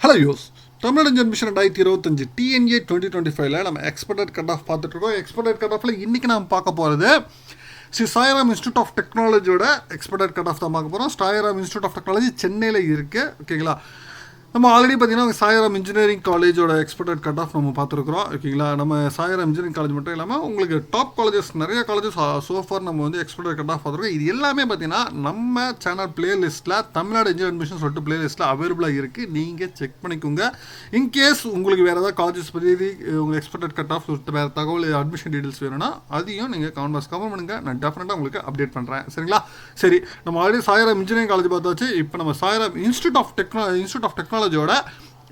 Hello use Tamil Nadu admission 2025 DNA 2025 நம்ம எக்ஸ்பர்டட் cut of பார்த்துட்டு இருக்கோம். எக்ஸ்பர்டட் கட் ஆஃபில் இன்றைக்கி நம்ம பார்க்க போகிறது ஸ்ரீ சாய்ராம் இன்ஸ்டியூட் ஆஃப் டெக்னாலஜியோட எக்ஸ்பர்டட் கட் ஆஃப் தான் பார்க்க போகிறோம். சாய்ராம் இன்ஸ்டியூட் ஆஃப் டெக்னாலஜி சென்னையில் இருக்குது. ஓகேங்களா, நம்ம ஆல்ரெடி பார்த்தீங்கன்னா சாய்ராம் இன்ஜினியரிங் காலேஜோட எக்ஸ்பர்டட் கட் ஆஃப் நம்ம பார்த்துருக்குறோம். ஓகேங்களா, நம்ம சாய்ராம் இன்ஜினியரிங் காலேஜ் மட்டும் இல்லாமல் உங்களுக்கு டாப் காலேஜஸ் நிறைய காலேஜஸ் சோஃபார் நம்ம வந்து எக்ஸ்பர்டட் கட் ஆஃப் பார்த்துருக்கோம். இது எல்லாமே பார்த்தீங்கன்னா நம்ம சேனல் பிளேலிஸ்ட்டில் தமிழ்நாடு இன்ஜினியர் அட்மிஷன் சொல்லிட்டு பிளேலிஸ்ட்டில் அவைலபிளாக இருக்குது. நீங்கள் செக் பண்ணிக்கோங்க. இன்கேஸ் உங்களுக்கு வேறு ஏதாவது காலேஜஸ் பற்றி உங்களுக்கு எக்ஸ்பர்டட் கட் ஆஃப் சொல்லிட்டு வேறு தகவல் அட்மிஷன் டீட்டெயில்ஸ் வேணும்னா அதையும் நீங்கள் கமெண்ட் பண்ணுங்கள். நான் டெஃபினட்டாக உங்களுக்கு அப்டேட் பண்ணுறேன். சரிங்களா, சரி, நம்ம ஆல்ரெடி சாய்ராம் இன்ஜினியரிங் காலேஜ் பார்த்தாச்சு. இப்போ நம்ம சாய்ராம் இன்ஸ்டியூட் ஆஃப் டெக்னாலஜியோட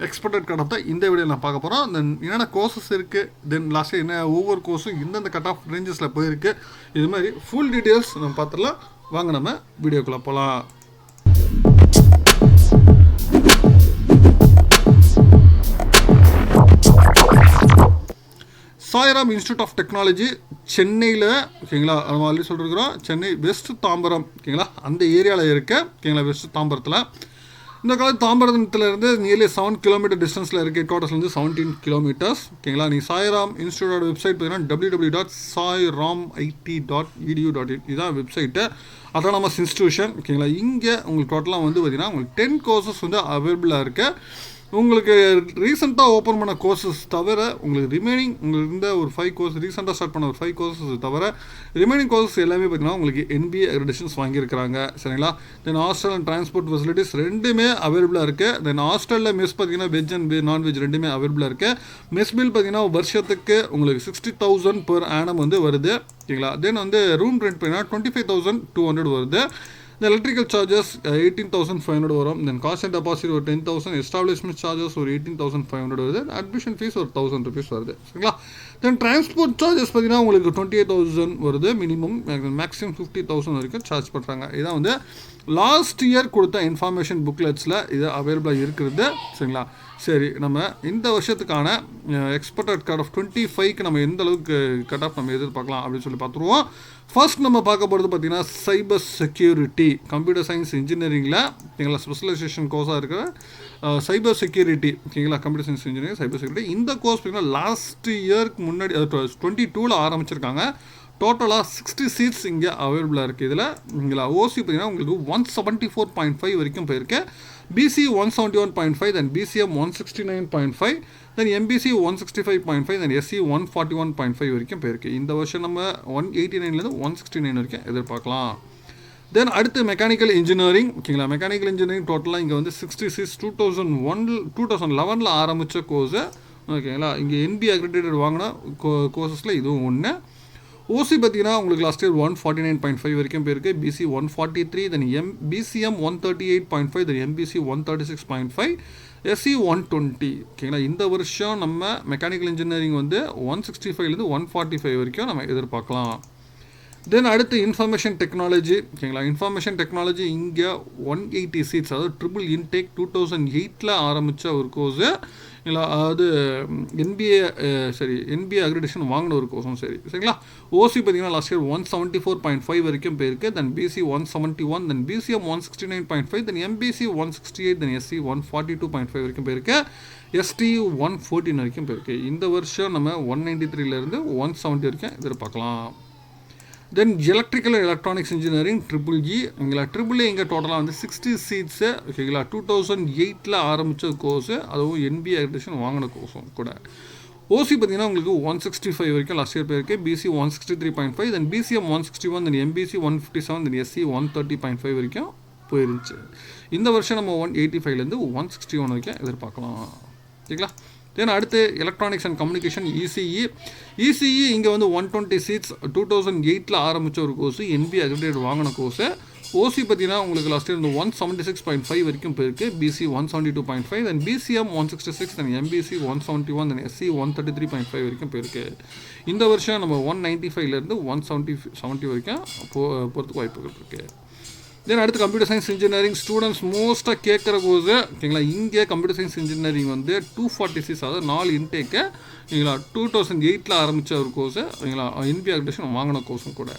எக்ஸ்பர்டட் கட் ஆஃப் தான் இந்த வீடியோ நான் பார்க்க போகிறோம். தென் என்னென்ன கோர்சஸ் இருக்குது, தென் லாஸ்ட்டு என்ன ஒவ்வொரு கோர்ஸும் இந்தந்த கட் ஆஃப் ரேஞ்சஸில் போயிருக்கு, இது மாதிரி ஃபுல் டீட்டெயில்ஸ் நம்ம பார்த்துடலாம். வாங்க நம்ம வீடியோக்குள்ளே போகலாம். சாய்ராம் இன்ஸ்டியூட் ஆஃப் டெக்னாலஜி சென்னையில், ஓகேங்களா, நம்ம ஆல்ரெடி சொல்லிருக்கிறோம். சென்னை வெஸ்ட் தாம்பரம், ஓகேங்களா, அந்த ஏரியாவில் இருக்க, ஓகேங்களா, வெஸ்ட் தாம்பரத்தில். இந்த காலேஜ் தாம்பரத்துலேருந்து நியர்லி 7 கிலோமீட்டர் டிஸ்டன்ஸில் இருக்குது. ஹெட்குவார்ட்டர்ஸ்லேருந்து 17 கிலோமீட்டர்ஸ். ஓகேங்களா, நீங்கள் சாய்ராம் இன்ஸ்டியூட்டோட வெப்சைட் பார்த்தீங்கன்னா www.sairamedu.edu.in இதுதான் வெப்சைட்டு. Autonomous institution. ஓகேங்களா, இங்கே உங்களுக்கு டோட்டலாக வந்து பார்த்தீங்கன்னா உங்களுக்கு 10 கோர்சஸ் வந்து அவைலபிளாக இருக்குது. உங்களுக்கு ரீசெண்டாக ஓப்பன் பண்ண கோர்சஸ் தவிர உங்களுக்கு ரிமைனிங் உங்களுக்கு இருந்த ஒரு 5 கோர்ஸ், ரீசெண்டாக ஸ்டார்ட் பண்ண ஒரு 5 கோர்சஸ் தவிர ரிமைனிங் கோர்சஸ் எல்லாமே பார்த்தீங்கன்னா உங்களுக்கு NBA அக்ரெடிஷன்ஸ் வாங்கியிருக்கிறாங்க. சரிங்களா, தென் ஹாஸ்டல் அண்ட் டிரான்ஸ்போர்ட் ஃபெசிலிட்டிஸ் ரெண்டுமே அவைலபிளாக இருக்குது. தென் ஹாஸ்டலில் மெஸ் பார்த்தீங்கன்னா வெஜ் அண்ட் நான்வெஜ் ரெண்டுமே அவைலபிளாக இருக்குது. மெஸ் பில் பார்த்தீங்கன்னா வருஷத்துக்கு உங்களுக்கு 60,000 per annum வந்து வருது. ஓகேங்களா, தென் வந்து ரூம் ரெண்ட் பார்த்தீங்கன்னா 25,200 வருது. இந்த எலக்ட்ரிக்கல் சார்ஜஸ் 18,500 வரும். தென் காஸ்ட் அண்ட் டெபாசிட் ஒரு 10,000, எஸ்டாப்ளிஷ்மெண்ட் சார்ஜஸ் ஒரு 18,500 வருது. அட்மிஷன் ஃபீஸ் ஒரு 1,000 rupees வருது. சரிங்களா, தென் டிரான்ஸ்போர்ட் சார்ஜஸ் பார்த்தீங்கன்னா உங்களுக்கு 28,000 வருது. மினிமம் மேக்ஸிமம் 50,000 வரைக்கும் சார்ஜ் பண்ணுறாங்க. இதான் வந்து லாஸ்ட் இயர் கொடுத்த இன்ஃபர்மேஷன் புக்லெட்ஸில் இது அவைலபிளாக இருக்கிறது. சரிங்களா, சரி, நம்ம இந்த வருஷத்துக்கான எக்ஸ்பர்டட் கட் ஆஃப் 25க்கு நம்ம எந்த அளவுக்கு கட் ஆஃப் நம்ம எதிர்பார்க்கலாம் அப்படின்னு சொல்லி பார்த்துருவோம். ஃபர்ஸ்ட் நம்ம பார்க்க போகிறது பார்த்தீங்கன்னா சைபர் செக்யூரிட்டி, கம்ப்யூட்டர் சயின்ஸ் இன்ஜினியரிங்கில், ஓகேங்களா, ஸ்பெஷலைசேஷன் கோர்ஸாக இருக்கிற சைபர் செக்யூரிட்டி. ஓகேங்களா, computer science engineering cyber security. இந்த கோர்ஸ் பார்த்தீங்கன்னா லாஸ்ட் இயருக்கு முன்னாடி 22ல் ஆரம்பிச்சிருக்காங்க. டோட்டலாக 60 சீட்ஸ் இங்கே அவைலபிளாக இருக்குது. இதில் இங்கே ஓசி பார்த்தீங்கன்னா உங்களுக்கு 174.5 வரைக்கும் போயிருக்கு. BC 171.5, then BCM 169.5, then MBC 165.5, then SC 141.5 வரைக்கும் போயிருக்கு. இந்த வருஷம் நம்ம 189லேருந்து 169 வரைக்கும் எதிர்பார்க்கலாம். தென் அடுத்து மெக்கானிக்கல் இன்ஜினியரிங். ஓகேங்களா, மெக்கானிக்கல் இன்ஜினியரிங் டோட்டலாக இங்கே வந்து 60 சீட்ஸ் 2011 ஆரம்பித்த கோர்ஸு. ஓகேங்களா, இங்கே NBA அக்ரெடிட்டட் வாங்கின கோர்சஸில் இதுவும் ஒன்று. ஓசி பார்த்தீங்கன்னா உங்களுக்கு லாஸ்ட் இயர் 149.5 வரைக்கும் போயிருக்கு. BC 143, then BCM 138.5, then MBC 136.5, SC 120. ஓகேங்களா, இந்த வருஷம் நம்ம மெக்கானிக்கல் இன்ஜினியரிங் வந்து 165லேருந்து 145 வரைக்கும் நம்ம எதிர்பார்க்கலாம். தென் அடுத்து இன்ஃபர்மேஷன் டெக்னாலஜி. ஓகேங்களா, இன்ஃபர்மேஷன் டெக்னாலஜி இங்கே 180 சீட்ஸ், அதாவது ட்ரிபிள் இன்டேக் 2008ல் ஆரம்பித்த ஒரு கோர்ஸு. இல்லை, அதாவது NBA அக்ரெடிஷன் வாங்கின ஒரு கோர்ஸும் சரி. சரிங்களா, ஓசி பார்த்தீங்கன்னா லாஸ்ட் இயர் 174.5 வரைக்கும் போயிருக்கு. Then BC 171, then BCM 169.5, then MBC 168, then SC 142.5 வரைக்கும் போயிருக்கு. எஸ்டி 114 வரைக்கும் போயிருக்கு. இந்த வருஷம் நம்ம 193லேருந்து 170 வரைக்கும் எதிர்பார்க்கலாம். தென் electrical and electronics engineering EEE. இங்கே EEE இங்கே டோட்டலாக வந்து 60 சீட்ஸு. ஓகேங்களா, 2008ல் ஆரம்பித்த கோர்ஸு, அதுவும் NBA அக்ரெடிஷன் வாங்கின கோர்ஸும் கூட. ஓசி பார்த்தீங்கன்னா உங்களுக்கு 165 வரைக்கும் லாஸ்ட் இயர் போயிருக்கு. BC 163.5, then BCM 161, then MBC 157, then SC 130.5 வரைக்கும் போயிருந்துச்சு. இந்த வருஷம் நம்ம 185லேருந்து 161 வரைக்கும் எதிர்பார்க்கலாம். ஓகேங்களா, தென் அடுத்து எலக்ட்ரானிக்ஸ் அண்ட் கம்யூனிகேஷன் இசிஇ இங்கே வந்து 120 சீட்ஸ் 2008ல் ஆரம்பித்த ஒரு கோர்ஸு, NBA அக்ரெடிட்டட் வாங்கின கோர்ஸு. ஓசி பார்த்தீங்கன்னா உங்களுக்கு லாஸ்ட் இயர் 176.5 வரைக்கும் போயிருக்கு. BC 172.5, then BCM 166, then MBC 171, then SC 133.5 வரைக்கும் போயிருக்கு. இந்த வருஷம் நம்ம 195லேருந்து 170 வரைக்கும் போகிறதுக்கு வாய்ப்புகள் இருக்குது. தென் அடுத்து கம்ப்யூட்டர் சயின்ஸ் இன்ஜினியரிங் ஸ்டூடெண்ட்ஸ் மோஸ்ட்டாக கேட்குற கோர்ஸு. ஓகேங்களா, இங்கே கம்ப்யூட்டர் சயின்ஸ் இன்ஜினியரிங் வந்து 240 சீட்ஸ், அதாவது 4 இன்டேக்கு. ஓகேங்களா, 2008ல் ஆரம்பித்த ஒரு கோர்ஸு. ஓகேங்களா, NBA அக்ரெடிஷன் வாங்கின கோர்ஸும் கூட.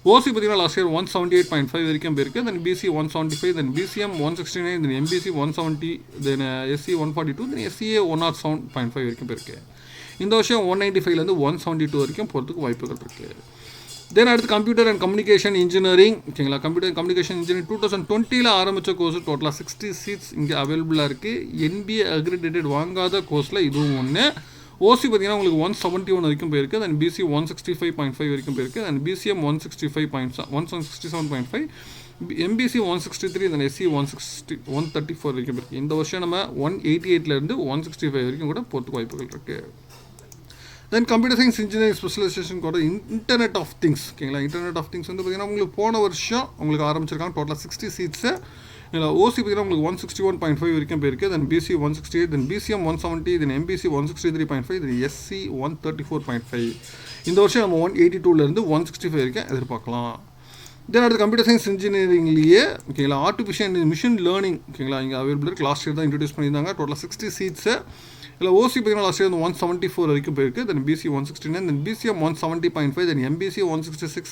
ஓசி பார்த்தீங்கன்னா லாஸ்ட் இயர் 178.5 வரைக்கும் போயிருக்கு. Then BC 175, then BCM 169, then MBC 170, then SC 142, then SCA 107.5 வரைக்கும் போயிருக்கு. இந்த வருஷம் 195லேருந்து 172 வரைக்கும் போகிறதுக்கு வாய்ப்புகள் இருக்குது. தென் அடுத்து கம்ப்யூட்டர் அண்ட் கம்யூனிகேஷன் இன்ஜினியரிங் ஓகேங்களா. கம்ப்யூட்டர் அண்ட் கம்யூனிகேஷன் இன்ஜினியரிங் 2020 ஆரம்பித்த கோர்ஸ் டோட்டலாக 60 சீட்ஸ் இங்கே அவைலபிளாக இருக்குது. என்பிஏ அக்ரிடேட்டட் வாங்காத கோர்ஸில் இதுவும் ஒன்று. ஓசி பார்த்தீங்கன்னா உங்களுக்கு 171 வரைக்கும் போயிருக்கு. தென் பிசி 165.5 வரைக்கும் போயிருக்கு. Then BCM 167.5, MBC 163, then SC 134 வரைக்கும் போயிருக்கு. இந்த வருஷம் நம்ம 188லேருந்து 165 வரைக்கும் கூட போகிறதுக்கு வாய்ப்புகள் இருக்குது. Then computer science engineering specialisation கூட இன்டர்நெட் ஆஃப் திங்ஸ் ஓகேங்களா. இன்டர்நெட் ஆஃப் திங்ஸ் வந்து பார்த்தீங்கன்னா உங்களுக்கு போன வருஷம் உங்களுக்கு ஆரம்பிச்சிருக்காங்க. டோட்டலாக 60 சீட்ஸு. இல்லை ஓசி பார்த்தீங்கன்னா உங்களுக்கு 161.5 வரைக்கும் போயிருக்கு. Then BC 168, then BCM 170, then MBC 163.5, then SC 134.5. இந்த வருஷம் நம்ம 182லேருந்து 165 வரைக்கும் எதிர்பார்க்கலாம். தென் அடுத்து கம்ப்யூட்டர் சயின்ஸ் இன்ஜினியரிங்லேயே ஓகேங்களா ஆர்டிஃபிஷியல் மிஷின் லேர்னிங் ஓகேங்களா இங்கே அவைலபிள் இருக்குது. லாஸ்ட் இயர் தான் இன்ட்ரடியூஸ் பண்ணியிருந்தாங்க. டோட்டலாக 60 சீட்ஸு. இல்லை ஓசி பார்த்தீங்கன்னா லாஸ்ட் இயர் 174 வரைக்கும் போயிருக்கு. Then BC 169, then BCM 170.5, then MBC 166,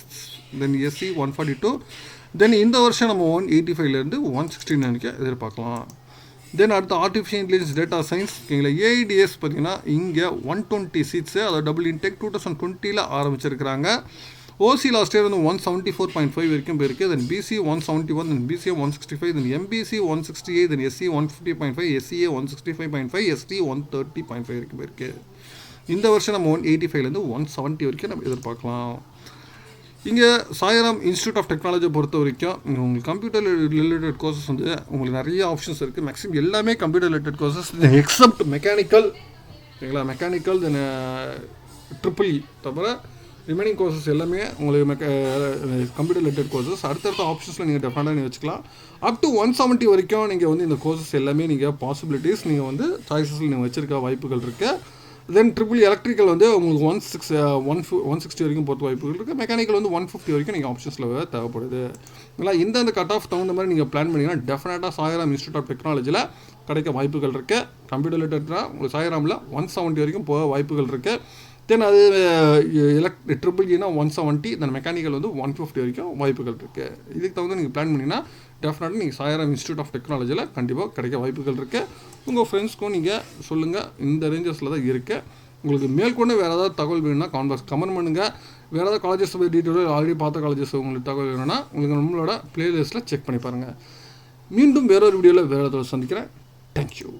then SC 142. Then இந்த வருஷம் நம்ம 185லேருந்து 169 வரைக்கும் எதிர்பார்க்கலாம். தென் அடுத்து ஆர்டிஃபிஷியல் இன்டெலிஜென்ஸ் டேட்டா சயின்ஸ் ஓகேங்களா. ஏஐடிஎஸ் பார்த்தீங்கன்னா இங்கே 120 சீட்ஸு, அதாவது டபுள் இன்டெக் 2020 ஆரம்பிச்சிருக்கிறாங்க. ஓசி லாஸ்ட் இயர் வந்து 174.5 வரைக்கும் போயிருக்கு. Then BC 171, then BCM 165, then MBC 168, then SC 150.5, SCA 165.5, ST 130.5 வரைக்கும் போயிருக்கு. இந்த வருஷம் நம்ம 185லேருந்து 170 வரைக்கும் நம்ம எதிர்பார்க்கலாம். இங்கே சாய்ராம் இன்ஸ்டியூட் ஆஃப் டெக்னாலஜியை பொறுத்த வரைக்கும் உங்களுக்கு கம்ப்யூட்டர் ரிலேட்டட் கோர்சஸ் வந்து உங்களுக்கு நிறைய ஆப்ஷன்ஸ் இருக்குது. மேக்ஸிமம் எல்லாமே computer related courses accept mechanical ஓகேங்களா. மெக்கானிக்கல் தென் ட்ரிபிள் தவிர ரிமைனிங் கோர்சஸ் எல்லாமே உங்களுக்கு கம்ப்யூட்டர் ரிலேட்டட் கோர்சஸ் அடுத்தடுத்த ஆப்ஷன்ஸில் நீங்கள் டெஃபினட்டாக நீங்கள் வச்சுக்கலாம். அப் டு 170 வரைக்கும் நீங்கள் வந்து இந்த கோர்சஸ் எல்லாமே நீங்கள் பாசிபிலிட்டிஸ் நீங்கள் வந்து சாய்ஸஸில் நீங்கள் வச்சுருக்க வாய்ப்புகள் இருக்குது. தென் ட்ரிபிள் எலக்ட்ரிக்கல் வந்து உங்களுக்கு 160 வரைக்கும் போகிறது வாய்ப்புகள் இருக்குது. மெக்கானிக்கல் வந்து 150 வரைக்கும் நீங்கள் ஆப்ஷன்ஸில் தேவைப்படுது. இல்லை இந்த கட் ஆஃப் தகுந்த மாதிரி நீங்கள் பிளான் பண்ணிங்கன்னா டெஃபினட்டாக சாய்ராம் இன்ஸ்டியூட் ஆஃப் டெக்னாலஜியில் கிடைக்க வாய்ப்புகள் இருக்குது. கம்ப்யூட்டர் ரிலேட்டட்னா உங்களுக்கு சாய்ராமில் 170 வரைக்கும் போக வாய்ப்புகள் இருக்குது. தென் அது ட்ரிபிள் இனா 170, தென் மெக்கானிக்கல் வந்து 150 வரைக்கும் வாய்ப்புகள் இருக்குது. இதுக்கு தகுந்த நீங்கள் பிளான் பண்ணிங்கன்னா டெஃபினட்டாக நீங்கள் சாய்ராம் இன்ஸ்டியூட் ஆஃப் டெக்னாலஜியில் கண்டிப்பாக கிடைக்க வாய்ப்புகள் இருக்குது. உங்கள் ஃப்ரெண்ட்ஸ்க்கும் நீங்கள் சொல்லுங்கள் இந்த ரேஞ்சஸில் தான் இருக்குது. உங்களுக்கு மேற்கொண்டு வேறு ஏதாவது தகவல் வேணும்னா கமெண்ட் பண்ணுங்கள். வேறு ஏதாவது காலேஜஸ் டீட்டெயில் ஆல்ரெடி பார்த்த காலேஜஸ் உங்களுக்கு தகவல் வேணும்னா உங்களுக்கு நம்மளோட ப்ளேலிஸ்ட்டில் செக் பண்ணி பாருங்கள். மீண்டும் வேறொரு வீடியோவில் வேறு ஏதாவது சந்திக்கிறேன். தேங்க்யூ.